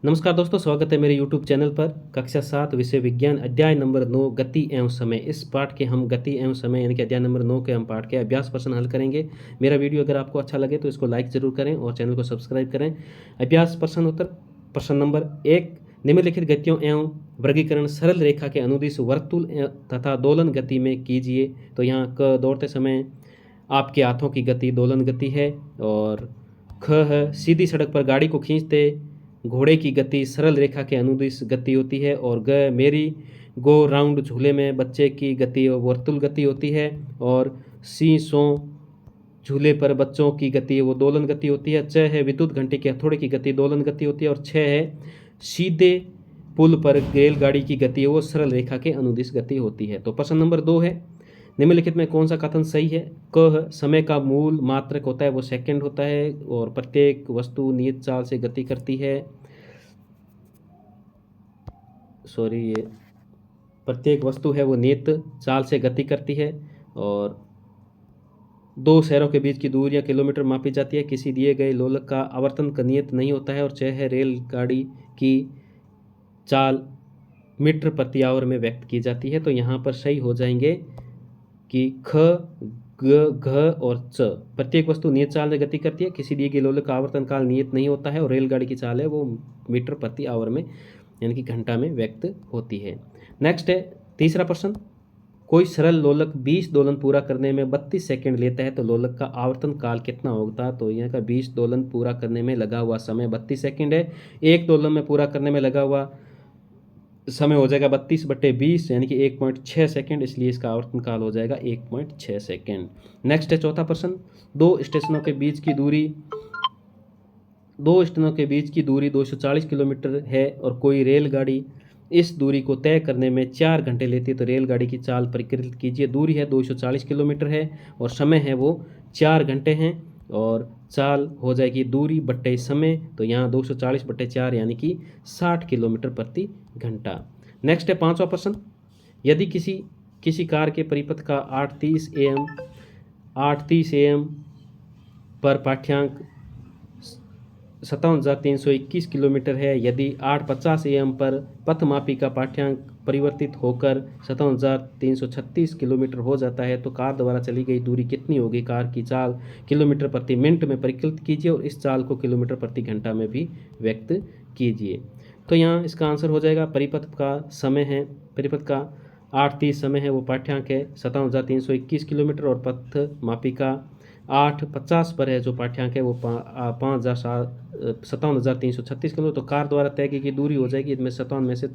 नमस्कार दोस्तों, स्वागत है मेरे YouTube चैनल पर। कक्षा 7 विषय विज्ञान अध्याय नंबर 9 गति एवं समय। इस पाठ के हम गति एवं समय यानी कि अध्याय नंबर 9 के हम पाठ के अभ्यास प्रश्न हल करेंगे। मेरा वीडियो अगर आपको अच्छा लगे तो इसको लाइक ज़रूर करें और चैनल को सब्सक्राइब करें। अभ्यास प्रश्न उत्तर। प्रश्न नंबर 1, निम्नलिखित गतियों एवं वर्गीकरण सरल रेखा के अनुदिश वर्तुल तथा दोलन गति में कीजिए। तो यहाँ क दौड़ते समय आपके हाथों की गति दोलन गति है, और ख है सीधी सड़क पर गाड़ी को खींचते घोड़े की गति सरल रेखा के अनुदिश गति होती है, और ग मेरी गो राउंड झूले में बच्चे की गति वर्तुल गति होती है, और सी सो झूले पर बच्चों की गति वो दोलन गति होती है। च है विद्युत घंटे के हथौड़े की गति दोलन गति होती है, और 6 है सीधे पुल पर रेलगाड़ी की गति वो सरल रेखा के अनुदिश गति होती है। तो प्रश्न नंबर 2 है, निम्नलिखित में कौन सा कथन सही है? क समय का मूल मात्रक होता है वो सेकंड होता है, और प्रत्येक वस्तु नियत चाल से गति करती है। ये प्रत्येक वस्तु है वो नियत चाल से गति करती है, और दो शहरों के बीच की दूरियां किलोमीटर मापी जाती है। किसी दिए गए लोलक का आवर्तन का नियत नहीं होता है, और 6 है रेलगाड़ी की चाल मीटर प्रति आवर में व्यक्त की जाती है। तो यहाँ पर सही हो जाएंगे कि ख, ग, घ और च। प्रत्येक वस्तु नियत चाल में गति करती है, किसी दिए गए लोलक का आवर्तन काल नियत नहीं होता है, और रेलगाड़ी की चाल है वो मीटर प्रति आवर में यानी कि घंटा में व्यक्त होती है। नेक्स्ट है तीसरा प्रश्न, कोई सरल लोलक 20 दोलन पूरा करने में 32 सेकंड लेता है तो लोलक का आवर्तन काल कितना होगा? तो यहाँ का 20 दोलन पूरा करने में लगा हुआ समय 32 सेकंड है। एक दोलन में पूरा करने में लगा हुआ समय हो जाएगा 32/20 यानी कि 1.6 सेकंड, इसलिए इसका आवर्तन काल हो जाएगा 1.6 सेकंड। नेक्स्ट है चौथा प्रश्न, दो स्टेशनों के बीच की दूरी 240 किलोमीटर है, और कोई रेलगाड़ी इस दूरी को तय करने में 4 घंटे लेती है तो रेलगाड़ी की चाल परिवर्तित कीजिए। दूरी है 240 किलोमीटर है, और समय है वो 4 घंटे हैं, और चाल हो जाएगी दूरी बट्टे समय। तो यहाँ 240/4 यानी कि 60 किलोमीटर प्रति घंटा। नेक्स्ट है पांचवा प्रश्न, यदि किसी कार के परिपथ का 8:30 AM पर पाठ्यांक 57,321 किलोमीटर है, यदि 8:50 AM पर पथमापी का पाठ्यांक परिवर्तित होकर 57,336 किलोमीटर हो जाता है तो कार द्वारा चली गई दूरी कितनी होगी? कार की चाल किलोमीटर प्रति मिनट में परिकलित कीजिए, और इस चाल को किलोमीटर प्रति घंटा में भी व्यक्त कीजिए। तो यहाँ इसका आंसर हो जाएगा, परिपथ का 8:30 समय है वो पाठ्यांक है 57,321 किलोमीटर, और पथ मापी का 8:50 पर है जो पाठ्यांक है वो 57,336 किलोमीटर। तो कार द्वारा तय की गई दूरी हो जाएगी, इसमें 57 में से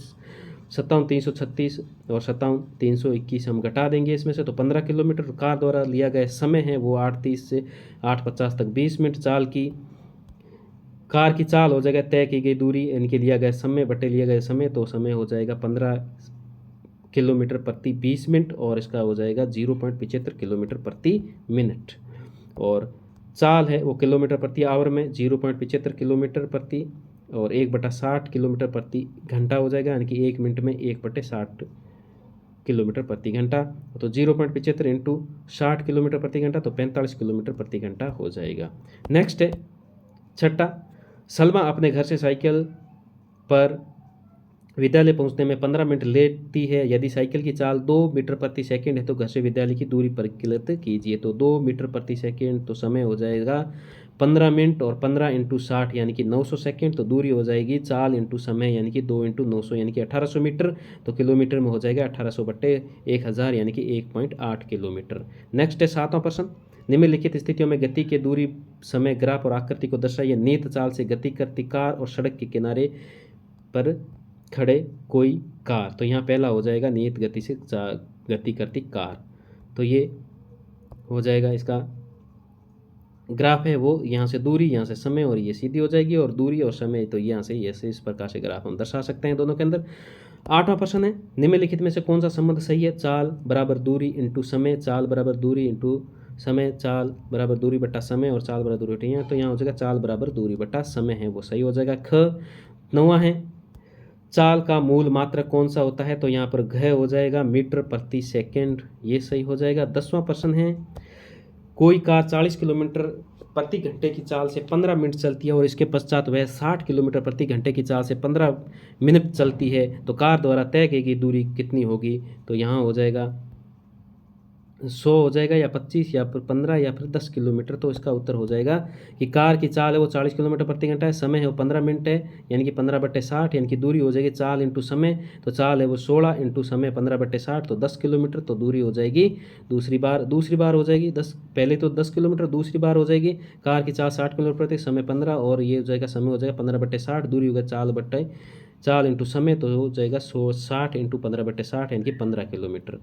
57,336 और 57,321 हम घटा देंगे इसमें से, तो 15 किलोमीटर। कार द्वारा लिया गया समय है वो 8:30 से 8:50 तक 20 मिनट। कार की चाल हो जाएगा तय की गई दूरी यानी कि लिया गया समय बटे लिया गया समय, तो समय हो जाएगा 15 किलोमीटर प्रति 20 मिनट, और इसका हो जाएगा 0.75 किलोमीटर प्रति मिनट। और चाल है वो किलोमीटर प्रति आवर में 0.75 किलोमीटर प्रति, और 1/60 किलोमीटर प्रति घंटा हो जाएगा, यानी कि 1 मिनट में 1/60 किलोमीटर प्रति घंटा। तो 0.75 इंटू 60 किलोमीटर प्रति घंटा, तो 45 किलोमीटर प्रति घंटा हो जाएगा। नेक्स्ट है छठा, सलमा अपने घर से साइकिल पर विद्यालय पहुंचने में 15 मिनट लेती है। यदि साइकिल की चाल 2 मीटर प्रति सेकंड है तो घर से विद्यालय की दूरी परिकलित कीजिए। तो 2 मीटर प्रति सेकंड, तो समय हो जाएगा 15 मिनट, और 15 इंटू 60 यानी कि 900 सेकंड। तो दूरी हो जाएगी चाल इंटू समय यानी कि 2 इंटू 900 यानी कि 1800 मीटर। तो किलोमीटर में हो जाएगा 1800/1000 यानी कि 1.8 किलोमीटर। नेक्स्ट है सातवां प्रश्न, निम्नलिखित स्थितियों में गति के दूरी समय ग्राफ और आकृति को दर्शाइए। नियत चाल से गति करती कार और सड़क के किनारे पर खड़े कोई कार। तो यहाँ पहला हो जाएगा नियत गति से गति करती कार, तो ये हो जाएगा इसका ग्राफ है वो, यहाँ से दूरी यहाँ से समय, और ये सीधी हो जाएगी, और दूरी और समय तो यहाँ से ऐसे इस प्रकार से ग्राफ हम दर्शा सकते हैं दोनों के अंदर। आठवां प्रश्न है, निम्नलिखित में से कौन सा संबंध सही है? चाल बराबर दूरी इंटू समय, चाल बराबर दूरी इंटू समय, चाल बराबर दूरी बटा समय, और चाल बराबर दूरी बटा, तो यहाँ हो जाएगा चाल बराबर दूरी बटा समय है वो सही हो जाएगा। ख नौवां है, चाल का मूल मात्रक कौन सा होता है? तो यहाँ पर घ हो जाएगा मीटर प्रति सेकंड, ये सही हो जाएगा। 10वां प्रश्न है, कोई कार 40 किलोमीटर प्रति घंटे की चाल से 15 मिनट चलती है और इसके पश्चात वह 60 किलोमीटर प्रति घंटे की चाल से 15 मिनट चलती है, तो कार द्वारा तय की गई दूरी कितनी होगी? तो यहाँ हो जाएगा 100 हो जाएगा, या 25 या फिर 15 या फिर 10 किलोमीटर। तो इसका उत्तर हो जाएगा कि कार की चाल है वो 40 किलोमीटर प्रति घंटा है, समय है वो 15 मिनट है, यानी कि 15/60, यानी कि दूरी हो जाएगी चाल इंटू समय। तो चाल है वो 16 इंटू समय 15/60, तो 10 किलोमीटर। तो दूरी हो जाएगी दूसरी बार हो जाएगी 10, पहले तो 10 किलोमीटर, दूसरी बार हो जाएगी कार की चाल 60 किलोमीटर प्रति, समय 15, और ये हो जाएगा समय हो जाएगा 15/60, दूरी होगा चाल इंटू समय, तो हो जाएगा 60 इंटू 15/60, यानी कि 15 किलोमीटर।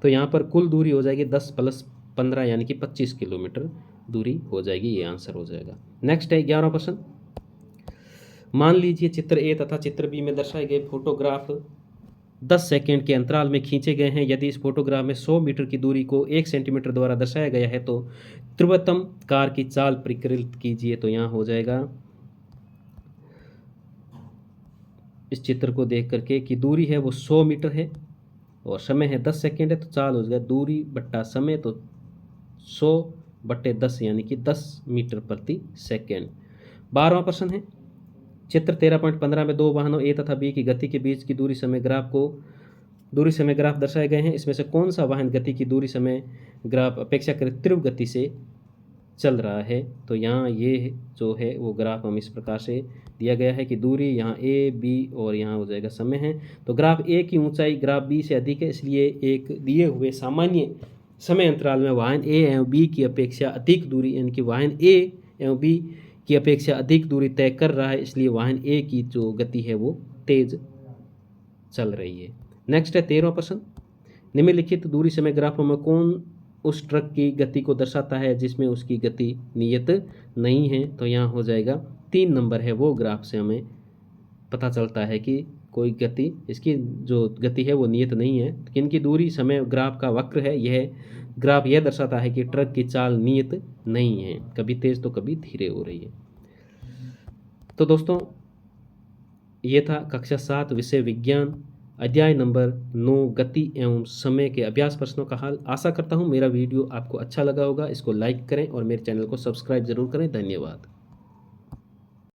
तो यहाँ पर कुल दूरी हो जाएगी 10 + 15 यानी कि 25 किलोमीटर दूरी हो जाएगी। ये आंसर हो जाएगा। नेक्स्ट है 11वां प्रश्न। मान लीजिए चित्र ए तथा चित्र बी में दर्शाए गए फोटोग्राफ 10 सेकंड के अंतराल में खींचे गए हैं। यदि इस फोटोग्राफ में 100 मीटर की दूरी को 1 सेंटीमीटर द्वारा दर्शाया गया है तो त्रिवतम कार की चाल प्रकृत कीजिए। तो यहाँ हो जाएगा इस चित्र को देख करके कि दूरी है वो 100 मीटर है और समय है 10 सेकेंड है, तो चाल हो जाएगा दूरी बट्टा समय, तो 100/10 यानी कि 10 मीटर प्रति सेकेंड। 12वां प्रश्न है चित्र 13.15 में दो वाहनों ए तथा बी की गति के बीच की दूरी समय ग्राफ दर्शाए गए हैं। इसमें से कौन सा वाहन गति की दूरी समय ग्राफ अपेक्षाकृत तीव्र गति से चल रहा है? तो यहाँ ये जो है वो ग्राफ हम इस प्रकार से दिया गया है कि दूरी यहाँ ए बी और यहाँ हो जाएगा समय है। तो ग्राफ ए की ऊंचाई ग्राफ बी से अधिक है, इसलिए एक दिए हुए सामान्य समय अंतराल में वाहन ए एवं बी की अपेक्षा अधिक दूरी, यानी कि वाहन ए एवं बी की अपेक्षा अधिक दूरी तय कर रहा है, इसलिए वाहन ए की जो गति है वो तेज चल रही है। नेक्स्ट है 13वां प्रश्न। निम्नलिखित दूरी समय ग्राफों में कौन उस ट्रक की गति को दर्शाता है जिसमें उसकी गति नियत नहीं है? तो यहाँ हो जाएगा 3 नंबर है वो ग्राफ से हमें पता चलता है कि कोई गति, इसकी जो गति है वो नियत नहीं है। किनकी दूरी समय ग्राफ का वक्र है, यह ग्राफ यह दर्शाता है कि ट्रक की चाल नियत नहीं है, कभी तेज तो कभी धीरे हो रही है। तो दोस्तों ये था कक्षा 7 विषय विज्ञान अध्याय नंबर 9 गति एवं समय के अभ्यास प्रश्नों का हल। आशा करता हूँ मेरा वीडियो आपको अच्छा लगा होगा। इसको लाइक करें और मेरे चैनल को सब्सक्राइब जरूर करें। धन्यवाद।